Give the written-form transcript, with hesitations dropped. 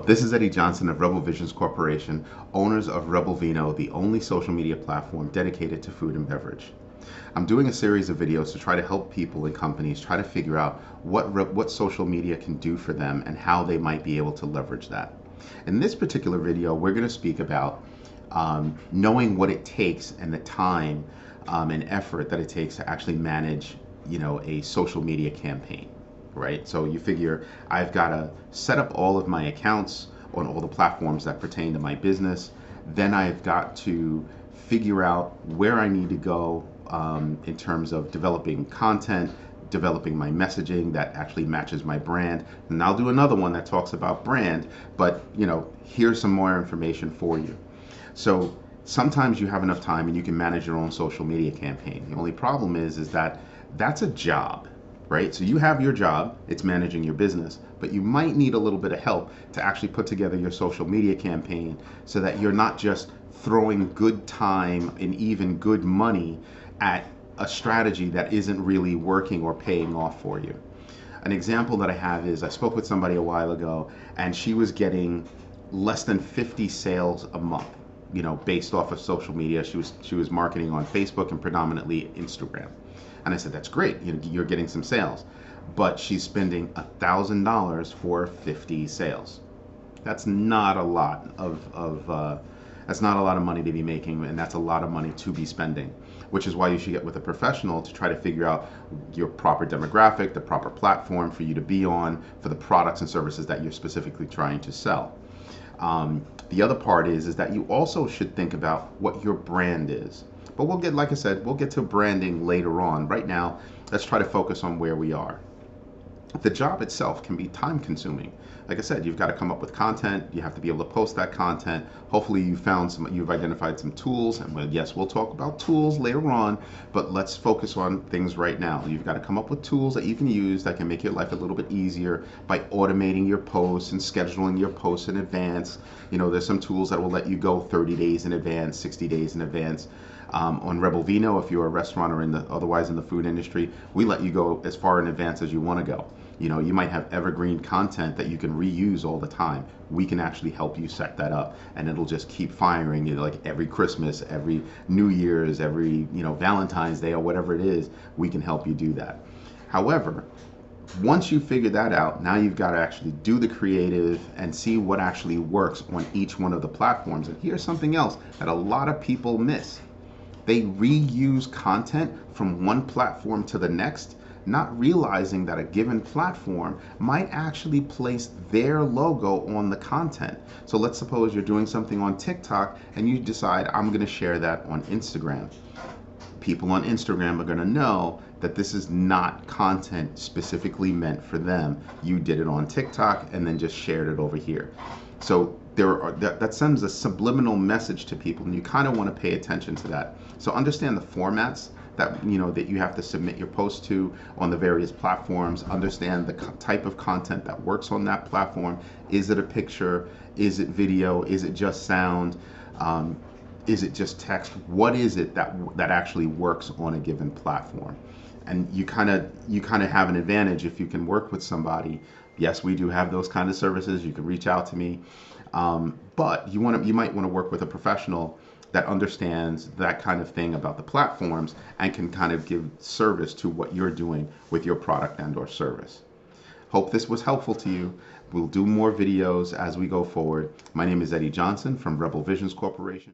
Hello, this is Eddie Johnson of Rebel Visions Corporation, owners of Rebel Vino, the only social media platform dedicated to food and beverage. I'm doing a series of videos to try to help people and companies try to figure out what social media can do for them and how they might be able to leverage that. In this particular video, we're going to speak about knowing what it takes and the time and effort that it takes to actually manage, a social media campaign. Right? So you figure I've got to set up all of my accounts on all the platforms that pertain to my business. Then I've got to figure out where I need to go in terms of developing content, developing my messaging that actually matches my brand. And I'll do another one that talks about brand, but here's some more information for you. So sometimes you have enough time and you can manage your own social media campaign. The only problem is that that's a job. Right? So you have your job, it's managing your business, but you might need a little bit of help to actually put together your social media campaign so that you're not just throwing good time and even good money at a strategy that isn't really working or paying off for you. An example that I have is I spoke with somebody a while ago and she was getting less than 50 sales a month, based off of social media. She was marketing on Facebook and predominantly Instagram. And I said, that's great, you're getting some sales, but she's spending $1,000 for 50 sales. That's not a lot that's not a lot of money to be making, and that's a lot of money to be spending, which is why you should get with a professional to try to figure out your proper demographic, the proper platform for you to be on for the products and services that you're specifically trying to sell. The other part is that you also should think about what your brand is. But like I said, we'll get to branding later on. Right now, let's try to focus on where we are. The job itself can be time consuming. Like I said, you've got to come up with content. You have to be able to post that content. Hopefully you've identified some tools. And yes, we'll talk about tools later on, but let's focus on things right now. You've got to come up with tools that you can use that can make your life a little bit easier by automating your posts and scheduling your posts in advance. There's some tools that will let you go 30 days in advance, 60 days in advance. On Rebel Vino, if you're a restaurant or otherwise in the food industry, we let you go as far in advance as you want to go. You might have evergreen content that you can reuse all the time. We can actually help you set that up, and it'll just keep firing. Like every Christmas, every New Year's, every Valentine's Day or whatever it is, we can help you do that. However, once you figure that out, now you've got to actually do the creative and see what actually works on each one of the platforms. And here's something else that a lot of people miss. They reuse content from one platform to the next, not realizing that a given platform might actually place their logo on the content. So let's suppose you're doing something on TikTok and you decide, I'm going to share that on Instagram. People on Instagram are going to know that this is not content specifically meant for them. You did it on TikTok and then just shared it over here. So that sends a subliminal message to people, and you kind of want to pay attention to that. So understand the formats that you have to submit your post to on the various platforms. Understand the type of content that works on that platform. Is it a picture? Is it video? Is it just sound? Is it just text? What is it that actually works on a given platform? And you kind of have an advantage if you can work with somebody. Yes, we do have those kind of services. You can reach out to me, but you might want to work with a professional that understands that kind of thing about the platforms and can kind of give service to what you're doing with your product and or service. Hope this was helpful to you. We'll do more videos as we go forward. My name is Eddie Johnson from Rebel Visions Corporation.